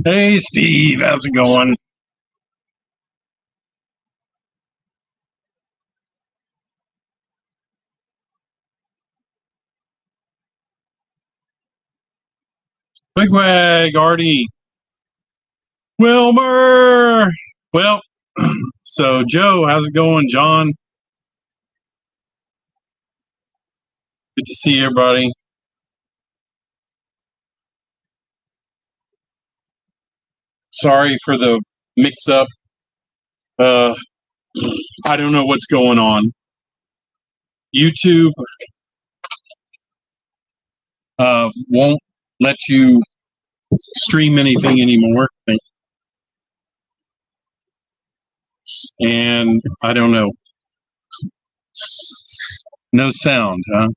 Hey, Steve, how's it going? Wigwag, Artie, Wilmer. Well, so Joe, how's it going? John, good to see everybody. Sorry for the mix-up. I don't know what's going on. YouTube won't let you stream anything anymore, and I don't know. No sound, huh?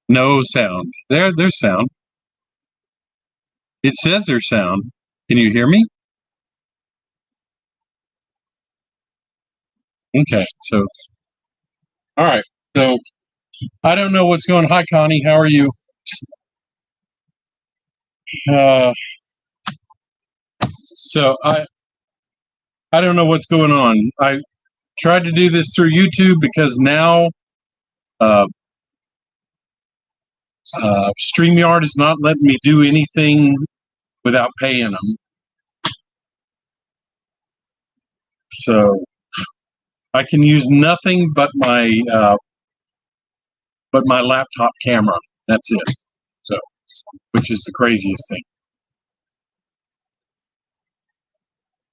No sound. There's sound. It says there's sound. Can you hear me? Okay, so all right. So I don't know what's going on. Hi, Connie. How are you? Uh, so I don't know what's going on. I tried to do this through YouTube because now uh, StreamYard is not letting me do anything without paying them. So I can use nothing but my laptop camera. That's it. So, which is the craziest thing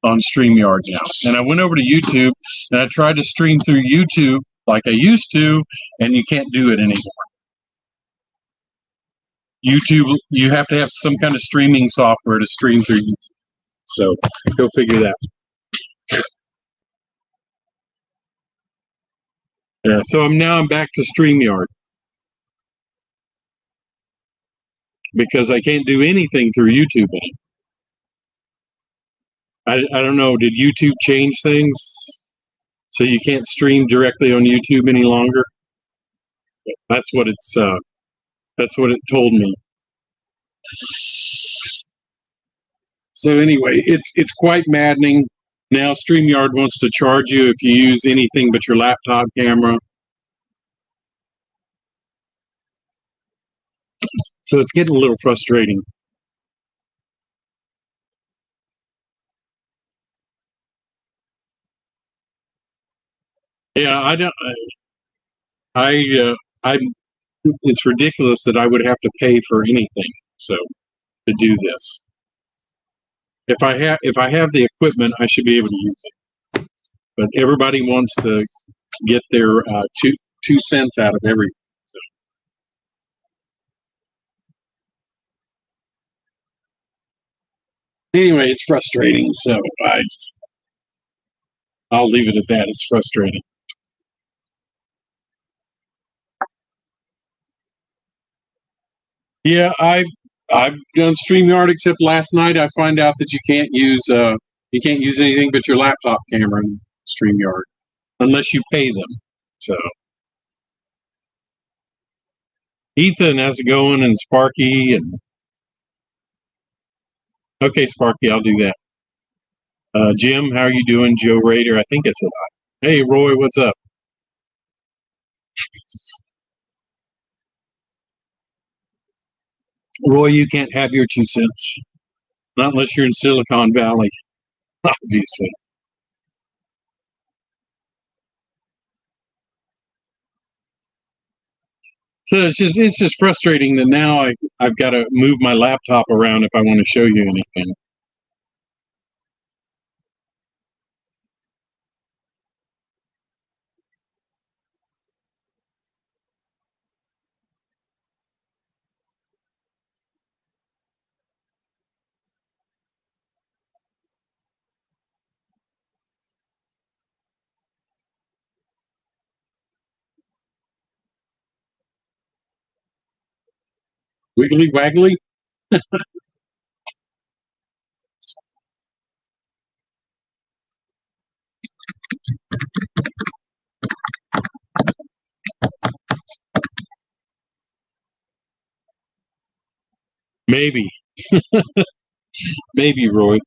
on StreamYard now. And I went over to YouTube and I tried to stream through YouTube like I used to, and you can't do it anymore. YouTube, you have to have some kind of streaming software to stream through YouTube. So go figure that. Yeah. So I'm back to StreamYard because I can't do anything through YouTube anymore. I don't know. Did YouTube change things so you can't stream directly on YouTube any longer? That's what it told me. So anyway, it's quite maddening. Now StreamYard wants to charge you if you use anything but your laptop camera. So it's getting a little frustrating. Yeah, I don't. I it's ridiculous that I would have to pay for anything. So to do this, if I have the equipment, I should be able to use it. But everybody wants to get their 2 cents out of everything. So anyway, it's frustrating. So I'll leave it at that. It's frustrating. Yeah, I've done StreamYard except last night I find out that you can't use anything but your laptop camera in StreamYard unless you pay them. So Ethan, how's it going? And Sparky and okay, Sparky, I'll do that. Jim, how are you doing? Joe Rader, I think I said hi. Hey Roy, what's up? Roy, you can't have your 2 cents. Not unless you're in Silicon Valley, obviously. So it's just frustrating that now I've got to move my laptop around if I want to show you anything. Wiggly waggly. Maybe, maybe, Roy.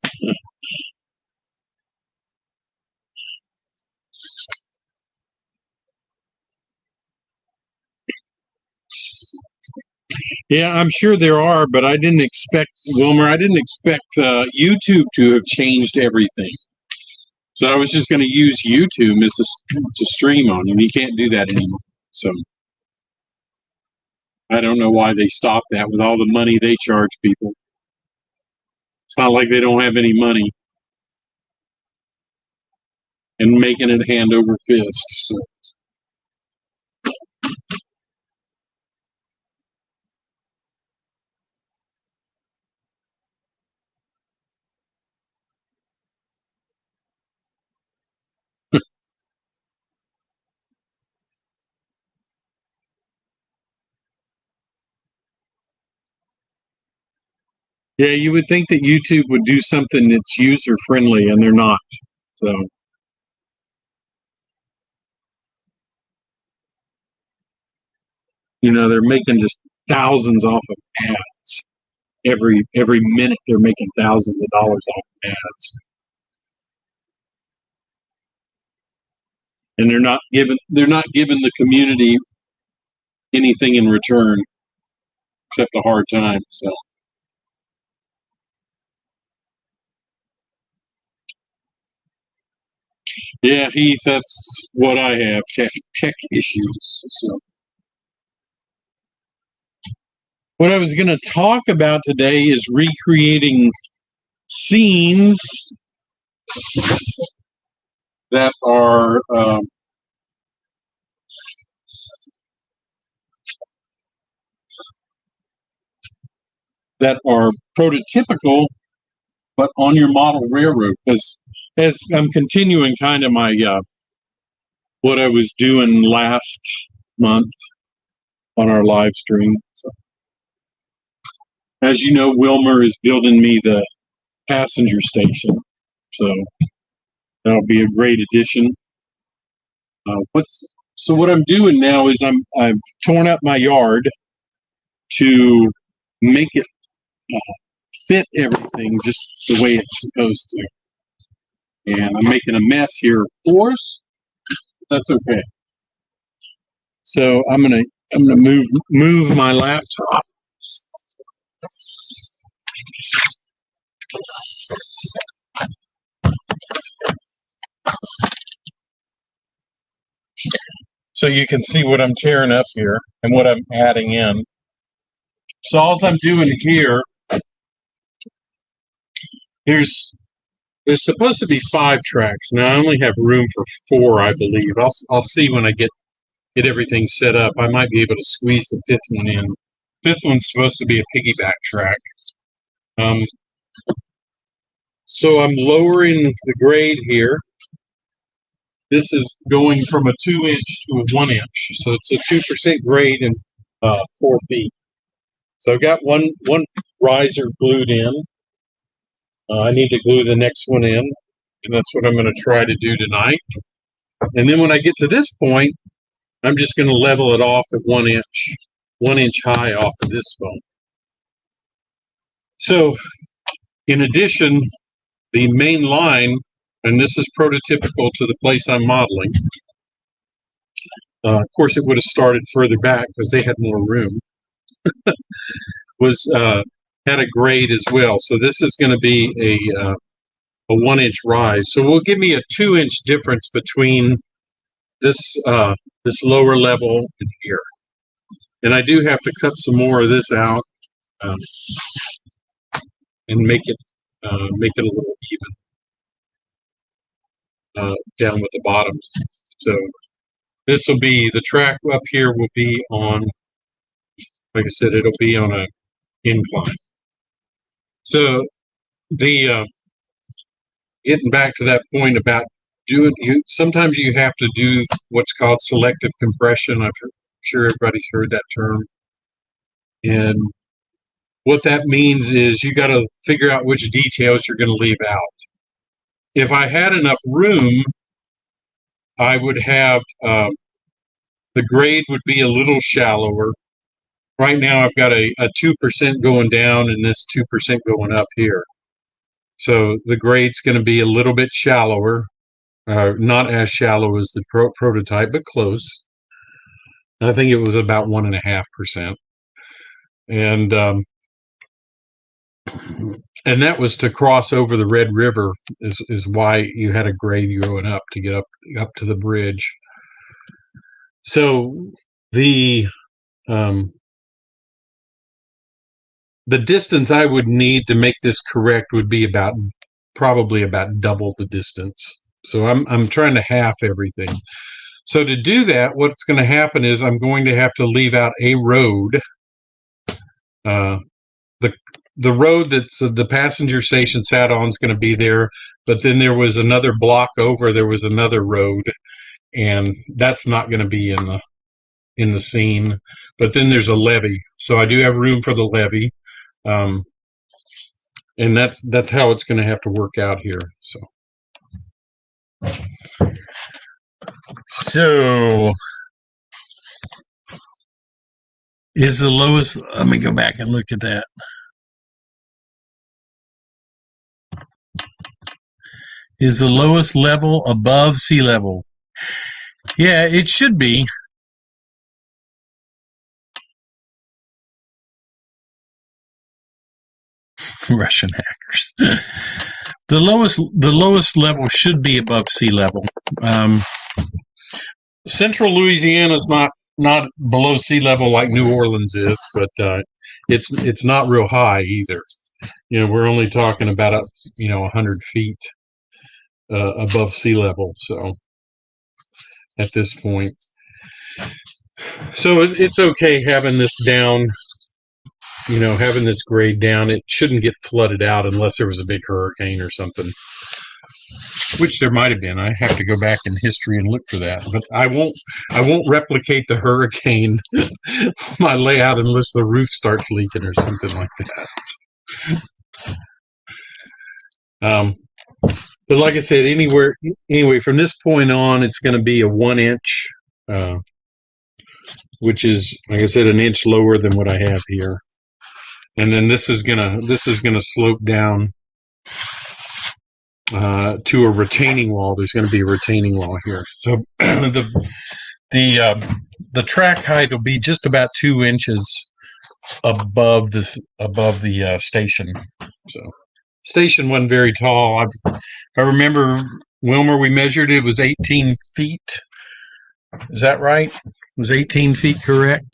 Yeah, I'm sure there are, but I didn't expect, Wilmer, I didn't expect YouTube to have changed everything. So I was just going to use YouTube as to stream on, and you can't do that anymore. So I don't know why they stopped that with all the money they charge people. It's not like they don't have any money and making it hand over fist. So. Yeah, you would think that YouTube would do something that's user friendly, and they're not. So, they're making just thousands off of ads. Every minute they're making thousands of dollars off of ads. And they're not giving the community anything in return except a hard time. So yeah, Heath, that's what I have, tech issues. So what I was going to talk about today is recreating scenes that are prototypical, but on your model railroad. Because as I'm continuing kind of my what I was doing last month on our live stream. So, as you know, Wilmer is building me the passenger station, so that'll be a great addition. What I'm doing now is I've torn up my yard to make it fit everything just the way it's supposed to. And I'm making a mess here, of course. That's okay. So I'm gonna move my laptop. So you can see what I'm tearing up here and what I'm adding in. So all I'm doing here, there's supposed to be 5 tracks. Now I only have room for 4, I believe. I'll see when I get everything set up. I might be able to squeeze the 5th one in. 5th one's supposed to be a piggyback track. So I'm lowering the grade here. This is going from a 2-inch to a 1-inch. So it's a 2% grade and 4 feet. So I've got one riser glued in. I need to glue the next one in, and that's what I'm going to try to do tonight. And then when I get to this point, I'm just going to level it off at 1 inch high off of this phone. So in addition, the main line, and this is prototypical to the place I'm modeling. Of course, it would have started further back because they had more room. Had a grade as well. So this is going to be a 1-inch rise. So will give me a 2-inch difference between this lower level and here. And I do have to cut some more of this out and make it a little even down with the bottoms. So this will be, the track up here will be on, like I said, it'll be on an incline. So the getting back to that point about sometimes you have to do what's called selective compression. I'm sure everybody's heard that term. And what that means is you got to figure out which details you're going to leave out. If I had enough room, I would have the grade would be a little shallower, Right now I've got a 2% going down and this 2% going up here. So the grade's going to be a little bit shallower, not as shallow as the prototype, but close. I think it was about 1.5%. And that was to cross over the Red River is why you had a grade going up to get up to the bridge. So the distance I would need to make this correct would be probably about double the distance. So I'm trying to half everything. So to do that, what's going to happen is I'm going to have to leave out a road. The road that the passenger station sat on is going to be there, but then there was another block over. There was another road, and that's not going to be in the scene. But then there's a levee, so I do have room for the levee, and that's how it's going to have to work out here. So is the lowest? Let me go back and look at that. Is the lowest level above sea level? Yeah, it should be. Russian hackers. The lowest level should be above sea level. Central Louisiana is not below sea level like New Orleans is, but it's not real high either. We're only talking about 100 feet above sea level. So at this point, so it's okay having this down. Having this grade down, it shouldn't get flooded out unless there was a big hurricane or something, which there might have been. I have to go back in history and look for that, but I won't replicate the hurricane my layout unless the roof starts leaking or something like that. But like I said, anyway, from this point on, it's going to be a 1 inch, which is, like I said, an inch lower than what I have here. And then this is gonna slope down to a retaining wall. There's going to be a retaining wall here. So the track height will be just about 2 inches above the station. So station wasn't very tall. If I remember, Wilmer, we measured it was 18 feet. Is that right? Was 18 feet correct?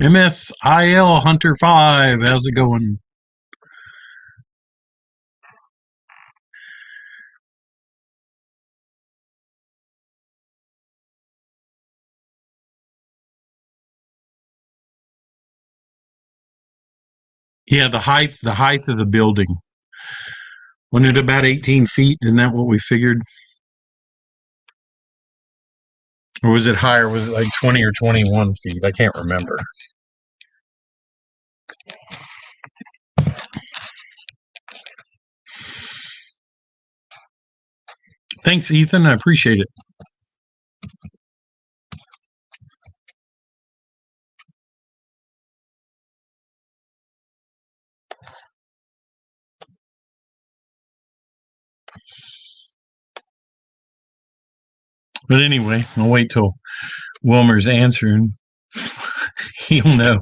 MSIL Hunter 5, how's it going? Yeah, the height of the building. Wasn't it about 18 feet? Isn't that what we figured? Or was it higher? Was it like 20 or 21 feet? I can't remember. Thanks, Ethan. I appreciate it. But anyway, I'll wait till Wilmer's answering. He'll know.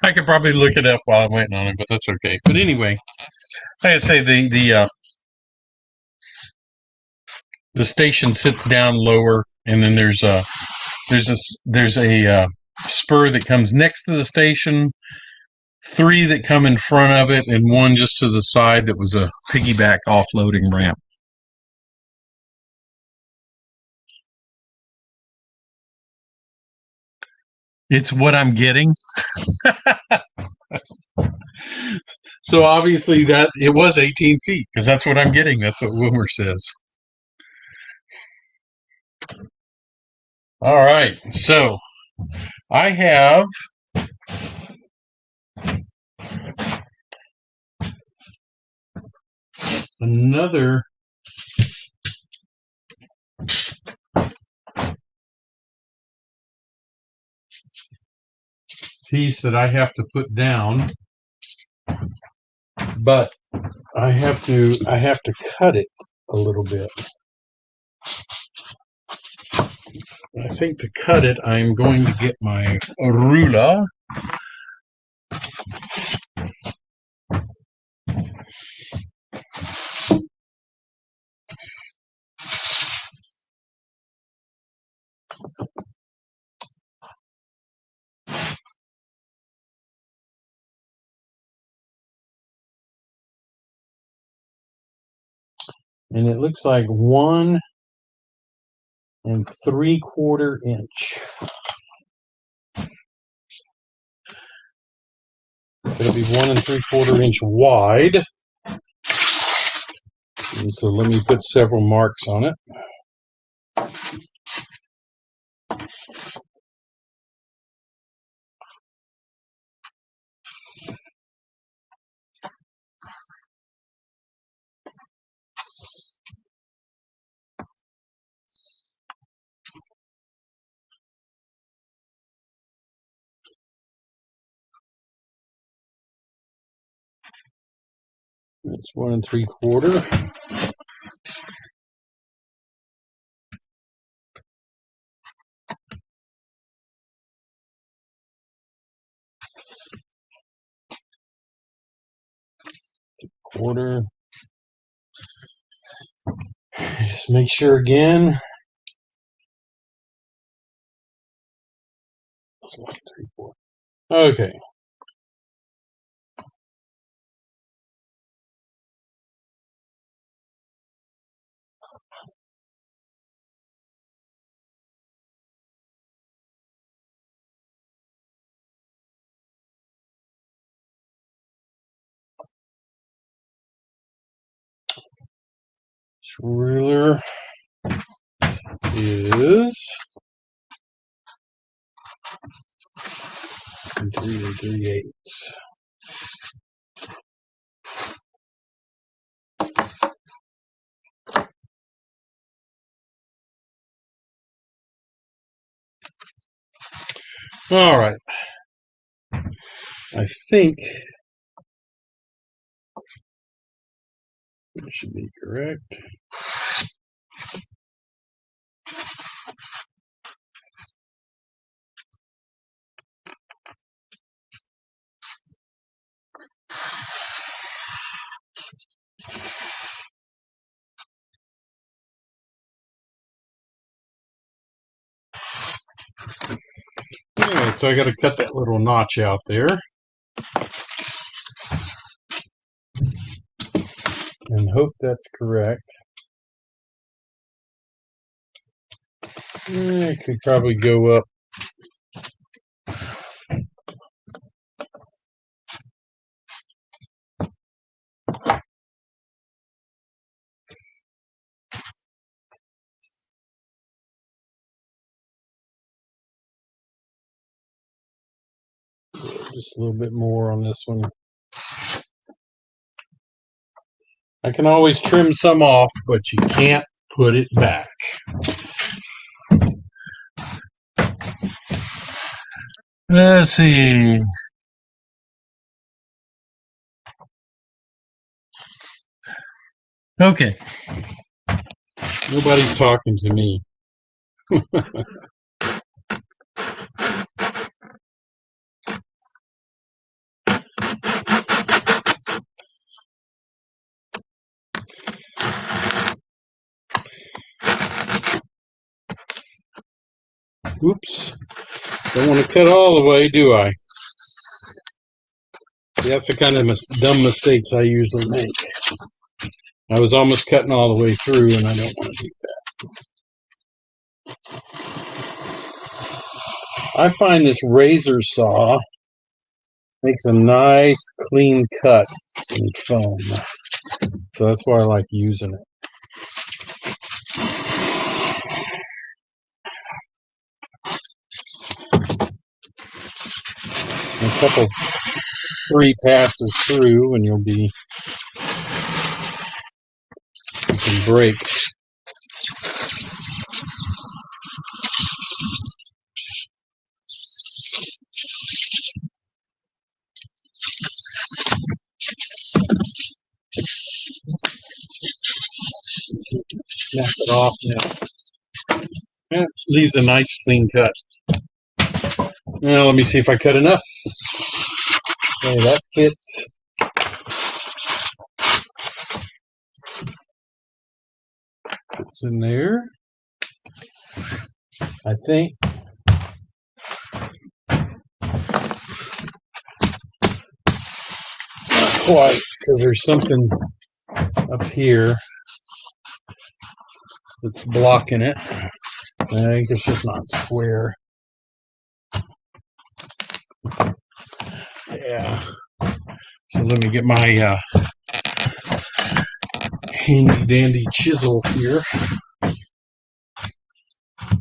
I could probably look it up while I'm waiting on him, but that's okay. But anyway, like I say, the station sits down lower, and then there's a spur that comes next to the station, 3 that come in front of it, and 1 just to the side that was a piggyback offloading ramp. It's what I'm getting. So obviously that it was 18 feet because that's what I'm getting. That's what Wilmer says. All right. So I have another piece that I have to put down, but I have to cut it a little bit. I think to cut it, I'm going to get my ruler. And it looks like 1 3/4 inch. It's going to be 1 3/4 inch wide. And so let me put several marks on it. It's 1 3/4. Quarter. Just make sure again. It's 1 3/4. Okay. This ruler is 3 3/8. All right. I think it should be correct. Alright, so I got to cut that little notch out there. And hope that's correct. I could probably go up. Just a little bit more on this one. I can always trim some off, but you can't put it back. Let's see. Okay. Nobody's talking to me. Oops. Don't want to cut all the way, do I? That's the kind of dumb mistakes I usually make. I was almost cutting all the way through, and I don't want to do that. I find this razor saw makes a nice, clean cut in foam. So that's why I like using it. A couple, 3 passes through, and you'll be and break. Snap it off now. That leaves a nice clean cut. Now let me see if I cut enough. Okay, that fits. Fits in there, I think. Not quite, because there's something up here that's blocking it. I think it's just not square. Yeah. So let me get my handy dandy chisel here.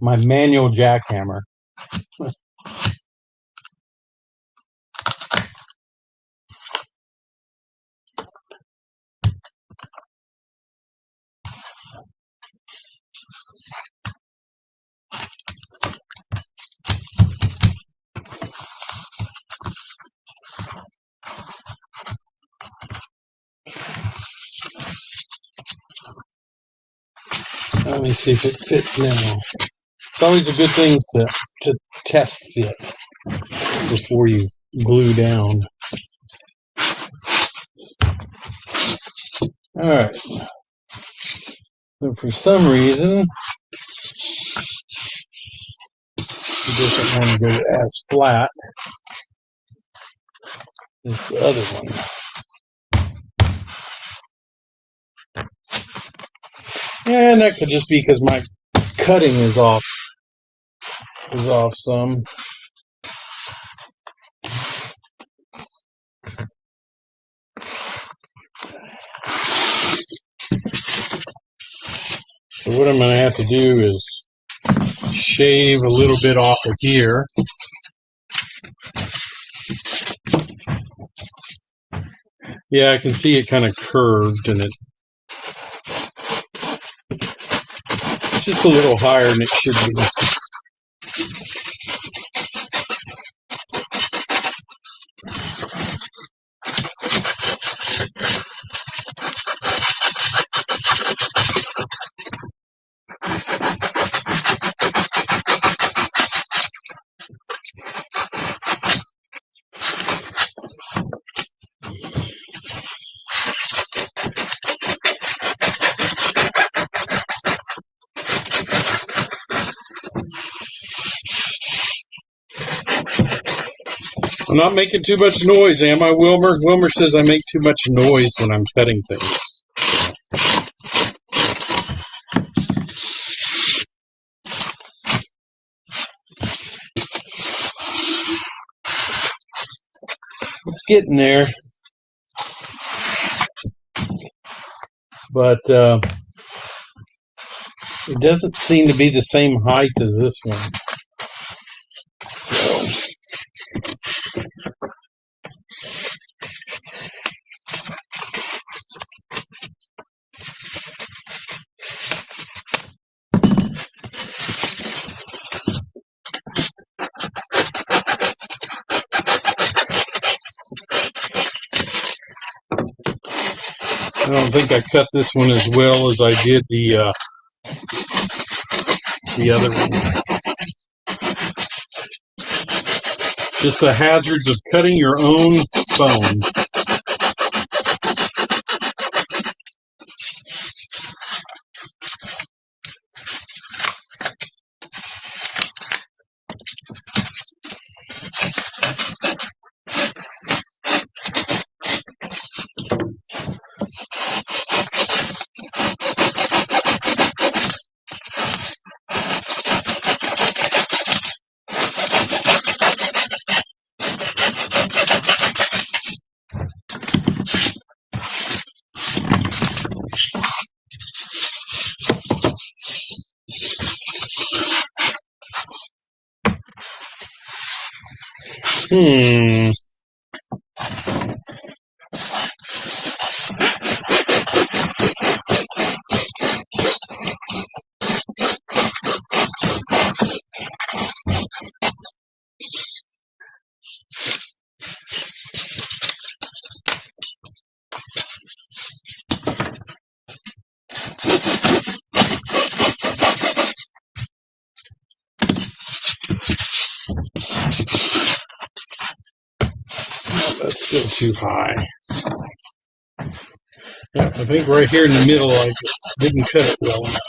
My manual jackhammer. Let me see if it fits now. It's always a good thing to test fit before you glue down. Alright. So for some reason, it doesn't want to go as flat as the other one. And that could just be because my cutting is off some. So what I'm going to have to do is shave a little bit off of here. Yeah, I can see it kind of curved, and it's just a little higher than it should be. I'm not making too much noise, am I, Wilmer? Wilmer says I make too much noise when I'm cutting things. It's getting there. But it doesn't seem to be the same height as this one. I don't think I cut this one as well as I did the other one. Just the hazards of cutting your own bone. too high. Yeah, I think right here in the middle I didn't cut it well enough.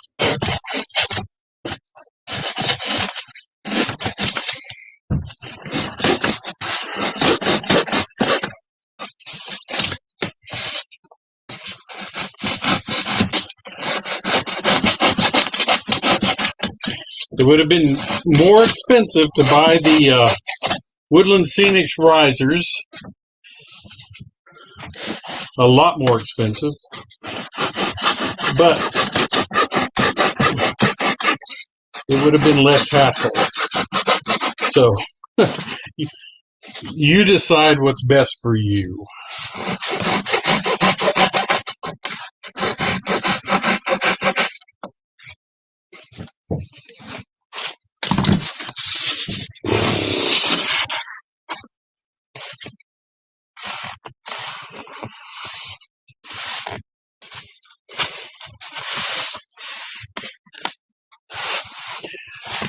It would have been more expensive to buy the Woodland Scenics risers. A lot more expensive. But it would have been less hassle. So you decide what's best for you.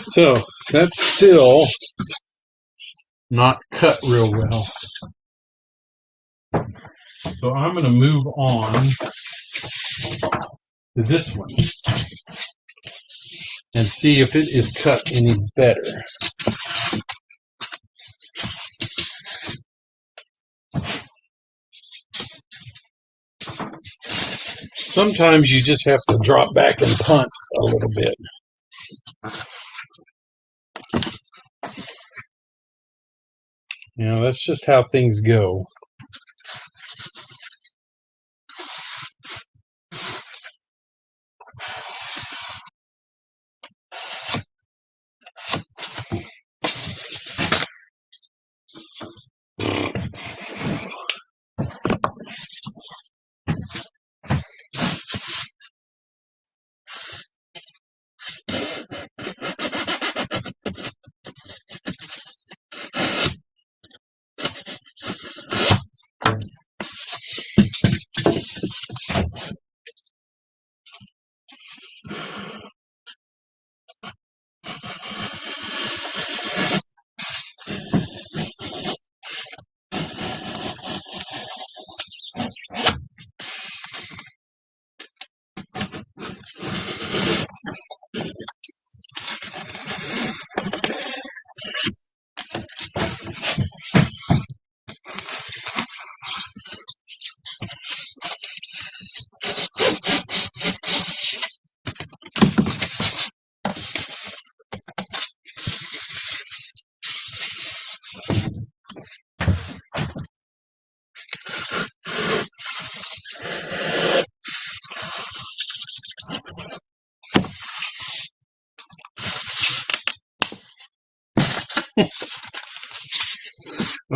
So that's still not cut real well. So I'm going to move on to this one and see if it is cut any better. Sometimes you just have to drop back and punt a little bit. You know, that's just how things go.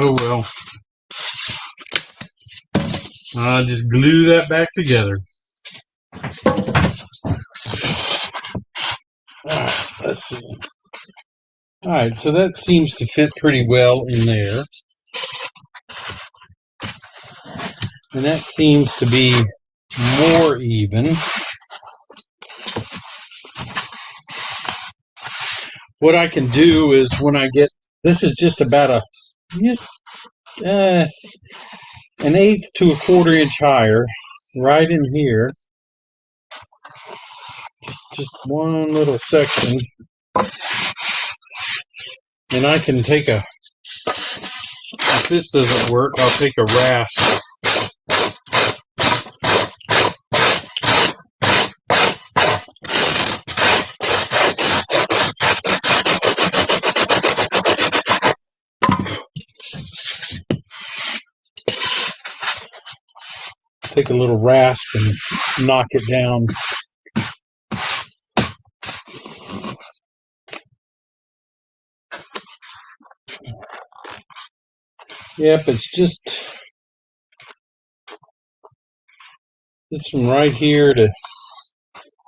Oh well. I'll just glue that back together. Alright, let's see. Alright, so that seems to fit pretty well in there. And that seems to be more even. What I can do is when I get, this is just about an 1/8 to a 1/4 inch higher, right in here. Just one little section. And I can take if this doesn't work, I'll take a rasp. Take a little rasp and knock it down. Yep, it's just from right here to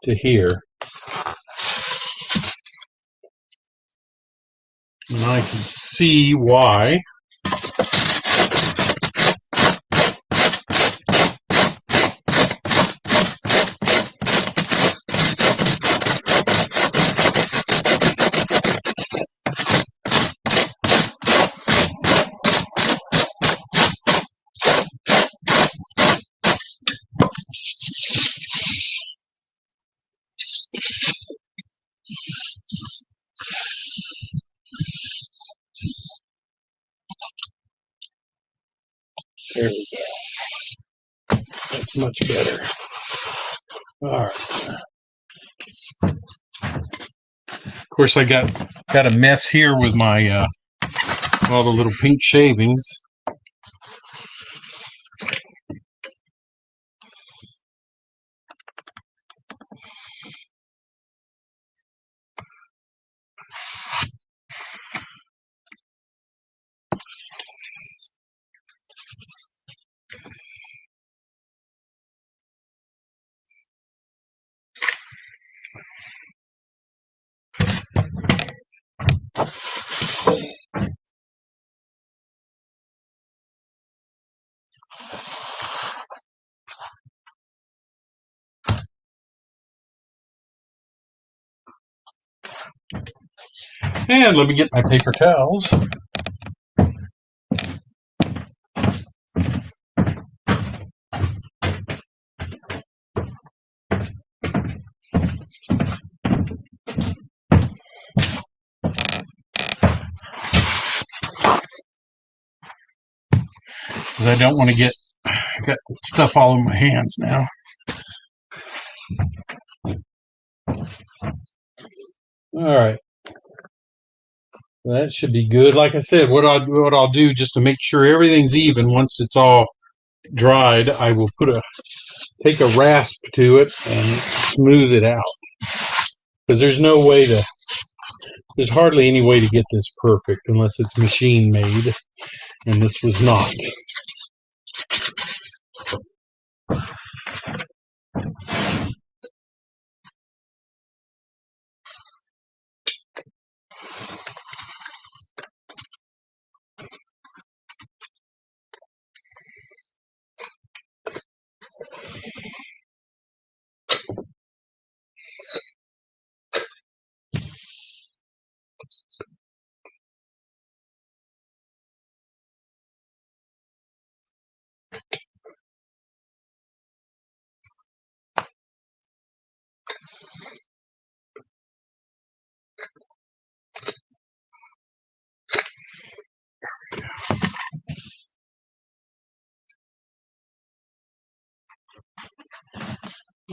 here. And I can see why. much better. All right. Of course, I got a mess here with my all the little pink shavings. And let me get my paper towels. Because I don't want to get stuff all over my hands now. All right. That should be good. Like I said, what I'll do just to make sure everything's even once it's all dried, I will take a rasp to it and smooth it out. Because there's hardly any way to get this perfect unless it's machine made, and this was not.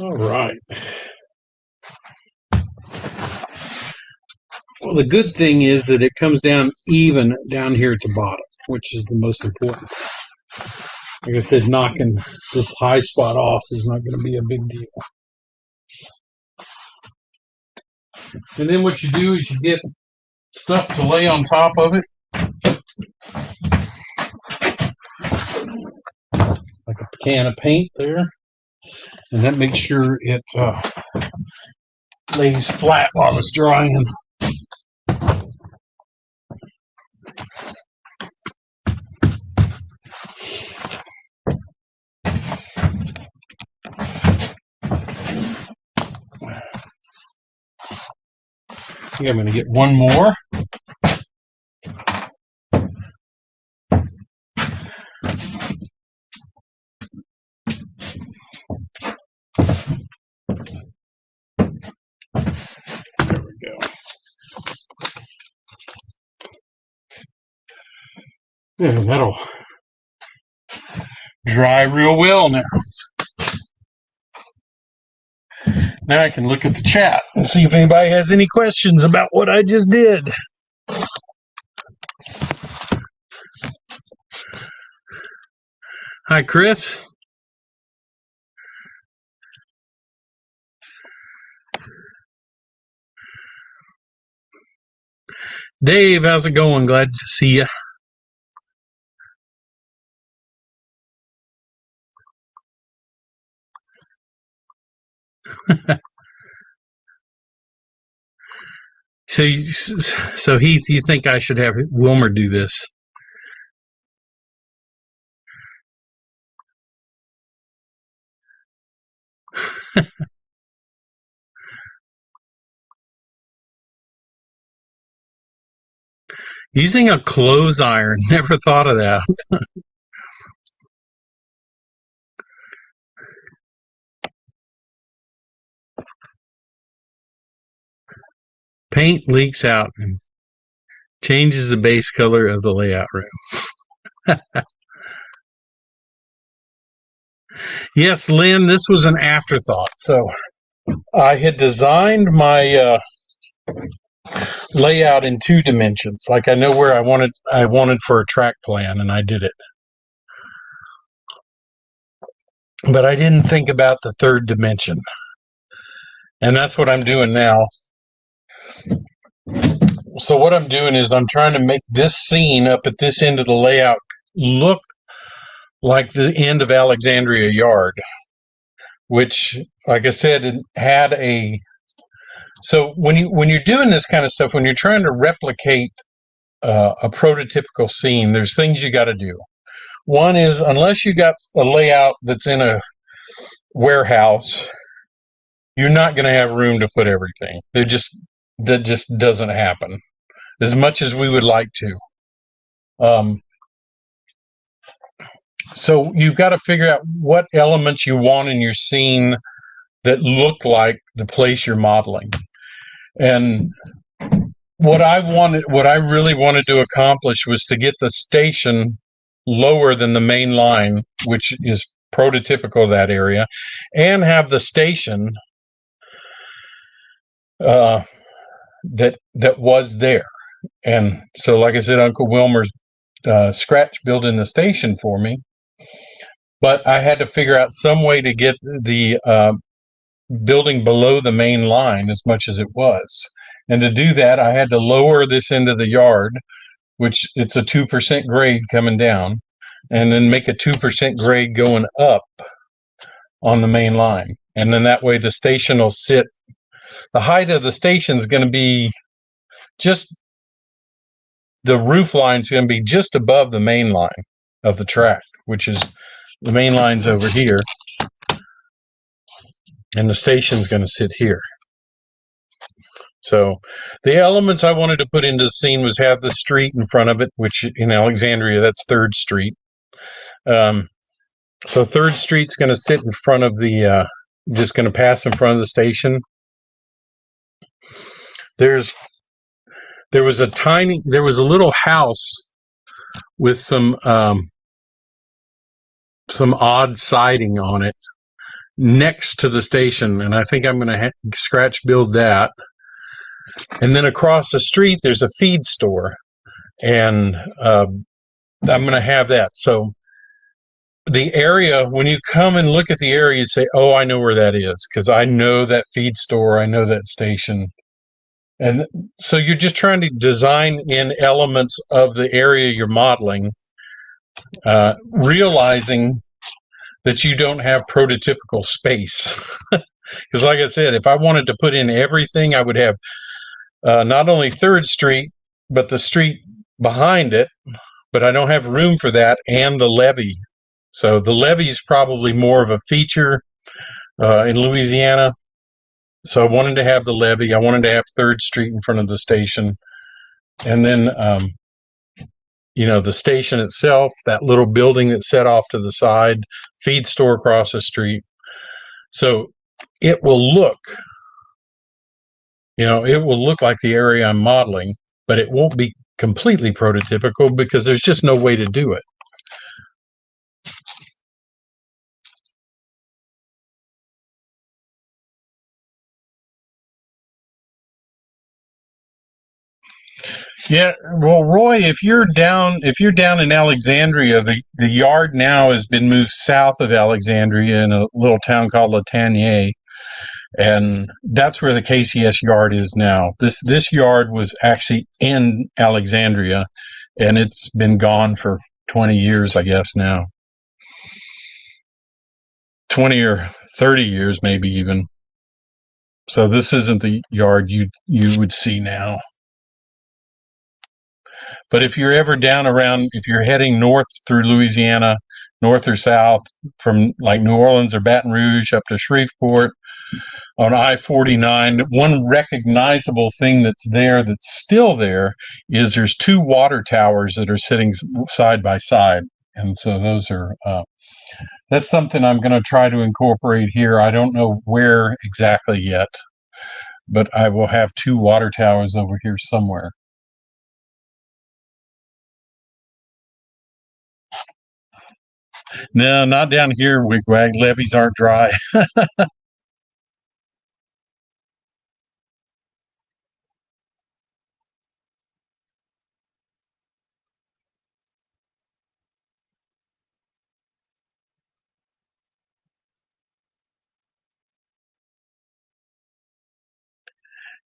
All right. Well, the good thing is that it comes down even down here at the bottom, which is the most important. Like I said, knocking this high spot off is not going to be a big deal. And then what you do is you get stuff to lay on top of it. Like a can of paint there. And that makes sure it lays flat while it's drying. I think I'm going to get one more. There we go. Yeah, that'll dry real well now. Now I can look at the chat and see if anybody has any questions about what I just did. Hi, Chris. Dave, how's it going? Glad to see you. So Heath, you think I should have Wilmer do this? Using a clothes iron. Never thought of that. Paint leaks out and changes the base color of the layout room. Yes, Lynn, this was an afterthought. So I had designed my layout in 2 dimensions. Like I know where I wanted for a track plan, and I did it. But I didn't think about the 3rd dimension. And that's what I'm doing now. So what I'm doing is I'm trying to make this scene up at this end of the layout look like the end of Alexandria Yard, which, like I said, it had a. So when you're doing this kind of stuff, when you're trying to replicate a prototypical scene, there's things you got to do. One is, unless you got a layout that's in a warehouse, you're not going to have room to put everything. That just doesn't happen, as much as we would like to. So you've got to figure out what elements you want in your scene that look like the place you're modeling. And what I really wanted to accomplish was to get the station lower than the main line, which is prototypical of that area, and have the station that was there. And so, like I said, Uncle Wilmer's scratch building the station for me, but I had to figure out some way to get the building below the main line as much as it was. And to do that, I had to lower this into the yard, which it's a 2% grade coming down, and then make a 2% grade going up on the main line. And then that way the station will sit, the height of the station is going to be just, the roof line is going to be just above the main line of the track, which is, the main line's over here, and the station's going to sit here. So the elements I wanted to put into the scene was have the street in front of it, which in Alexandria, that's 3rd Street. So 3rd Street's going to sit in front of the, just going to pass in front of the station. There was a little house with some odd siding on it next to the station, and I think I'm going to scratch build that. And then across the street, there's a feed store, and I'm going to have that. So the area, when you come and look at the area, you say, oh, I know where that is, because I know that feed store, I know that station. And so you're just trying to design in elements of the area you're modeling, realizing that you don't have prototypical space. Because like I said, if I wanted to put in everything, I would have not only 3rd Street, but the street behind it, but I don't have room for that, and the levee. So the levee is probably more of a feature in Louisiana. So I wanted to have the levee. I wanted to have 3rd Street in front of the station. And then, the station itself, that little building that's set off to the side, feed store across the street. So it will look, like the area I'm modeling, but it won't be completely prototypical because there's just no way to do it. Yeah, well, Roy, if you're down in Alexandria, the yard now has been moved south of Alexandria in a little town called Latanier, and that's where the KCS yard is now. This yard was actually in Alexandria, and it's been gone for 20 years, I guess now. 20 or 30 years, maybe even. So this isn't the yard you would see now. But if you're ever down around, if you're heading north through Louisiana, north or south from like New Orleans or Baton Rouge up to Shreveport on I-49, one recognizable thing that's still there, is there's 2 water towers that are sitting side by side. And so those are, that's something I'm going to try to incorporate here. I don't know where exactly yet, but I will have 2 water towers over here somewhere. No, not down here, Wigwag. Levees aren't dry.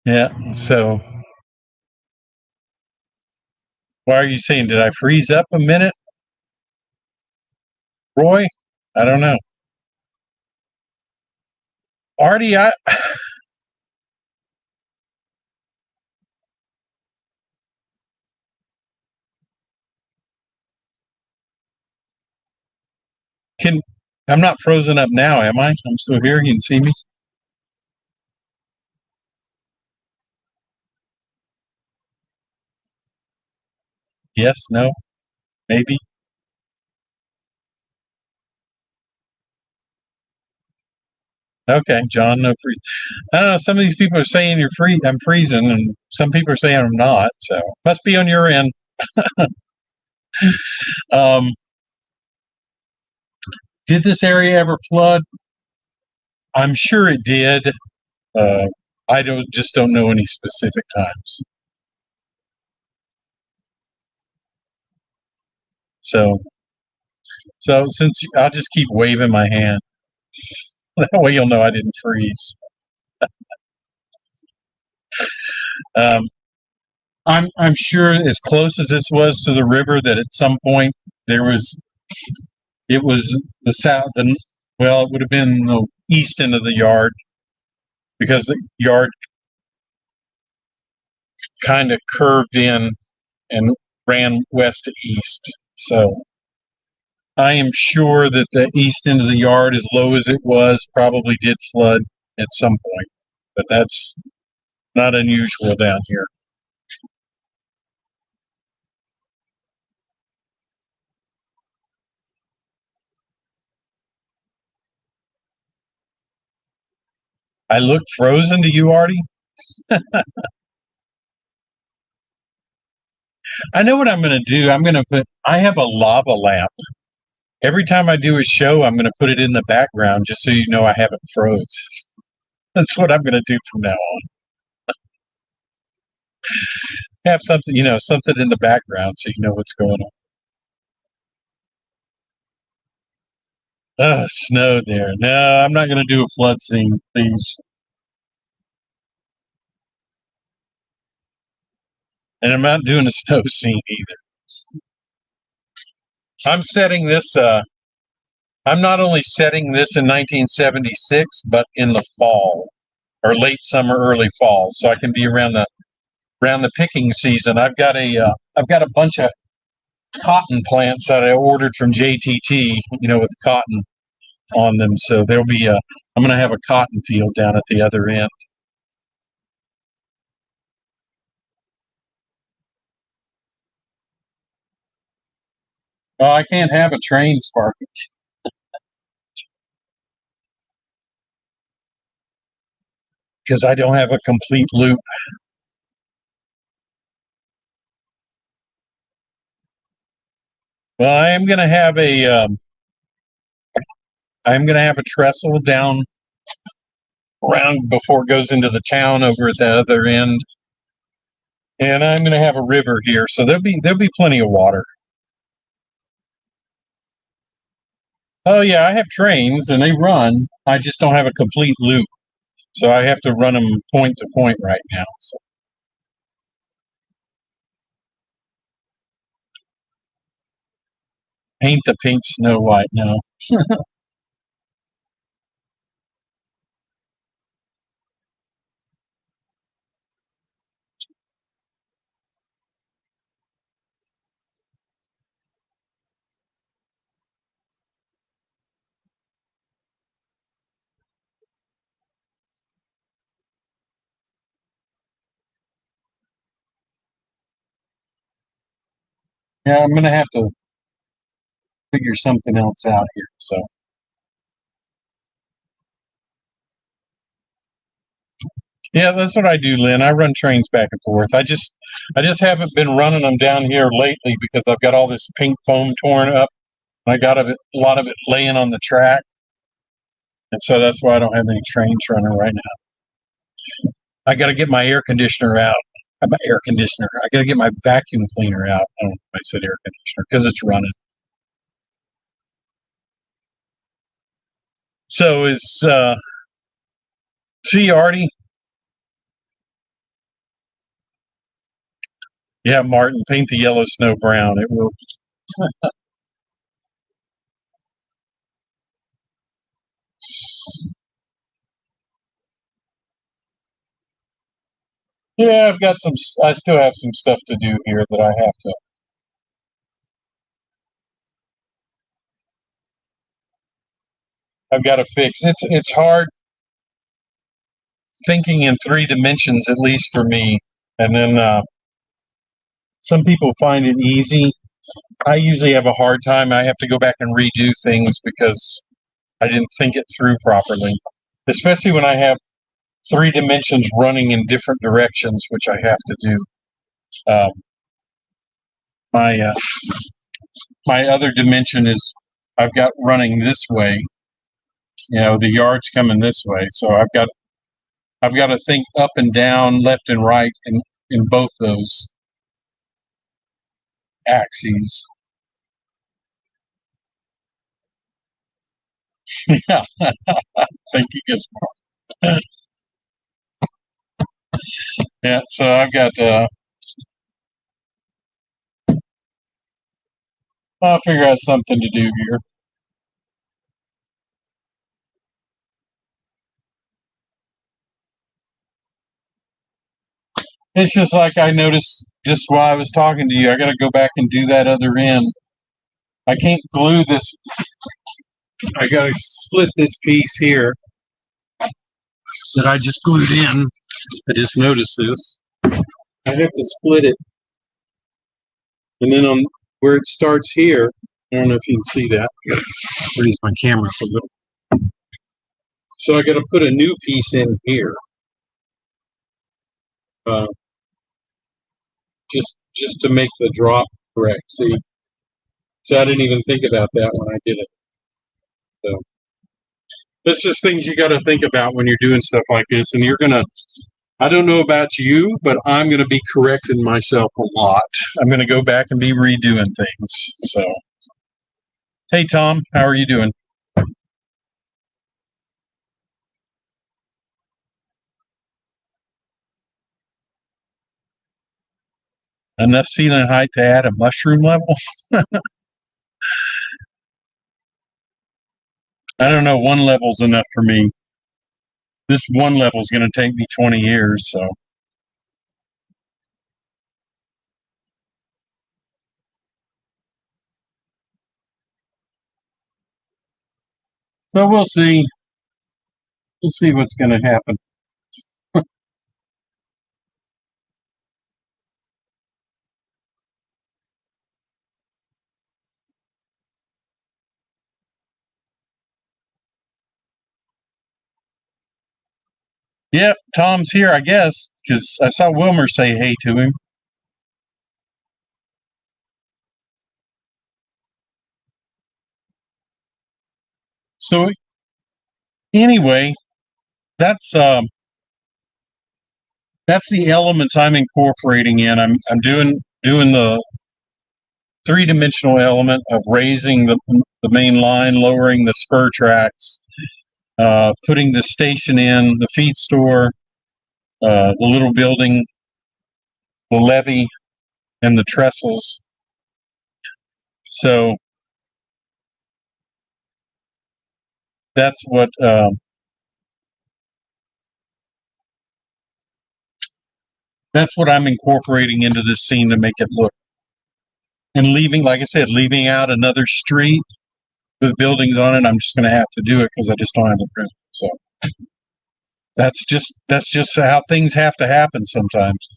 Yeah, so why are you saying, did I freeze up a minute, Roy? I don't know. Artie, can, I'm not frozen up now, am I? I'm still here. You can see me? Yes, no, maybe. Okay, John, no freeze. I don't know. Some of these people are saying you're free. I'm freezing, and some people are saying I'm not. So must be on your end. Um, did this area ever flood? I'm sure it did. Uh, I don't know any specific times. So since I'll just keep waving my hand, that way you'll know I didn't freeze. Um, I'm sure as close as this was to the river that at some point it was the south and well it would have been the east end of the yard because the yard kind of curved in and ran west to east. So I am sure that the east end of the yard, as low as it was, probably did flood at some point, but that's not unusual down here. I look frozen to you, Artie? I know what I'm going to do. I have a lava lamp. Every time I do a show, I'm going to put it in the background just so you know I haven't froze. That's what I'm going to do from now on. Have something, something in the background so you know what's going on. Snow there. No, I'm not going to do a flood scene, please. And I'm not doing a snow scene either. I'm setting this, I'm not only setting this in 1976, but in the fall or late summer, early fall. So I can be around the picking season. I've got a bunch of cotton plants that I ordered from JTT, with cotton on them. So I'm going to have a cotton field down at the other end. Oh, I can't have a train sparking because I don't have a complete loop. Well, I'm going to have a trestle down around before it goes into the town over at the other end, and I'm going to have a river here, so there'll be plenty of water. Oh yeah, I have trains and they run. I just don't have a complete loop, so I have to run them point to point right now. So. Paint the pink Snow White now. Yeah, I'm going to have to figure something else out here. So. Yeah, that's what I do, Lynn. I run trains back and forth. I just haven't been running them down here lately because I've got all this pink foam torn up I got a lot of it laying on the track, and so that's why I don't have any trains running right now. I got to get my air conditioner out. My air conditioner. I got to get my vacuum cleaner out. I don't know if I said air conditioner because it's running. So see Artie? Yeah, Martin, paint the yellow snow brown. It will. Yeah, I've got some. I still have some stuff to do here that I have to. I've got to fix. It's hard thinking in 3 dimensions, at least for me. And then some people find it easy. I usually have a hard time. I have to go back and redo things because I didn't think it through properly, especially when I have 3 dimensions running in different directions, which I have to do. My my other dimension is I've got running this way. You know, the yard's coming this way, so I've got to think up and down, left and right, in both those axes. Yeah, thinking is hard. Yeah, so I've got. I'll figure out something to do here. It's just like I noticed just while I was talking to you. I got to go back and do that other end. I can't glue this. I got to split this piece here that I just glued in. I just noticed this. I have to split it, and then on where it starts here, I don't know if you can see that. Raise my camera a little. So I got to put a new piece in here. Just to make the drop correct. See, so I didn't even think about that when I did it. So this is things you got to think about when you're doing stuff like this, and you're gonna. I don't know about you, but I'm gonna be correcting myself a lot. I'm gonna go back and be redoing things. So, hey Tom, how are you doing? Enough ceiling height to add a mushroom level? I don't know. One level's enough for me. This one level's going to take me 20 years, so. So we'll see. We'll see what's going to happen. Yep, Tom's here, I guess, because I saw Wilmer say hey to him. So anyway, that's the elements I'm incorporating in. I'm doing the 3-dimensional element of raising the main line, lowering the spur tracks, putting the station in, the feed store, the little building, the levee, and the trestles. So that's what I'm incorporating into this scene to make it look. And leaving, like I said, leaving out another street with buildings on it. I'm just going to have to do it because I just don't have the print. So that's just how things have to happen sometimes.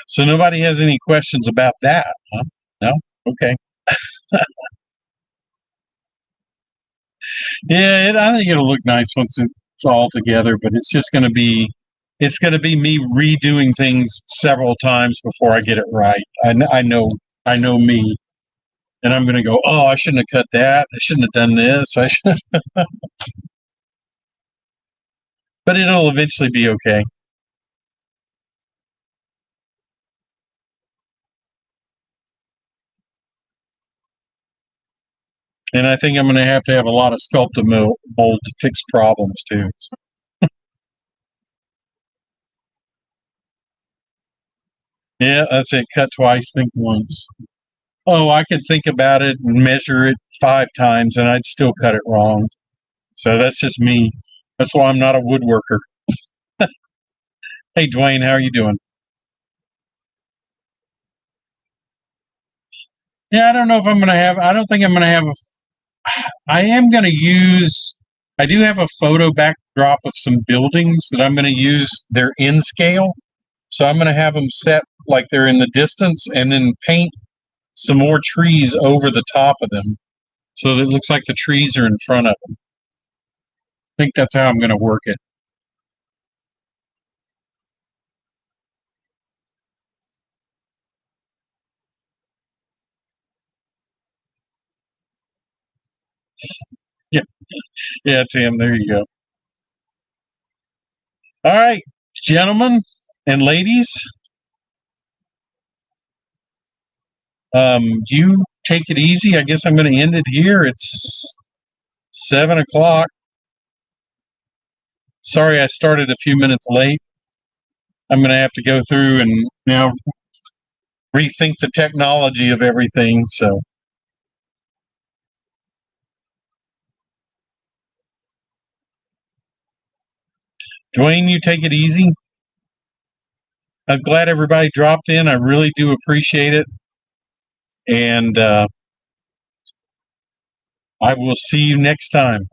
So nobody has any questions about that, huh? No? Okay. Yeah, I think it'll look nice once all together, but it's just going to be me redoing things several times before I get it right. I know me, and I'm going to go, oh, I shouldn't have cut that. I shouldn't have done this. I should, but it'll eventually be okay. And I think I'm going to have a lot of sculpted mold to fix problems too. So. Yeah, that's it. Cut twice, think once. Oh, I could think about it and measure it 5 times and I'd still cut it wrong. So that's just me. That's why I'm not a woodworker. Hey, Dwayne, how are you doing? Yeah, I don't know if I'm going to have, I don't think I'm going to have I am going to use, I do have a photo backdrop of some buildings that I'm going to use their in scale. So I'm going to have them set like they're in the distance and then paint some more trees over the top of them so that it looks like the trees are in front of them. I think that's how I'm going to work it. Yeah, yeah, Tim, there you go. All right, gentlemen and ladies, you take it easy. I guess I'm going to end it here. It's 7 o'clock. Sorry I started a few minutes late. I'm going to have to go through and now rethink the technology of everything. So, Dwayne, you take it easy. I'm glad everybody dropped in. I really do appreciate it. And I will see you next time.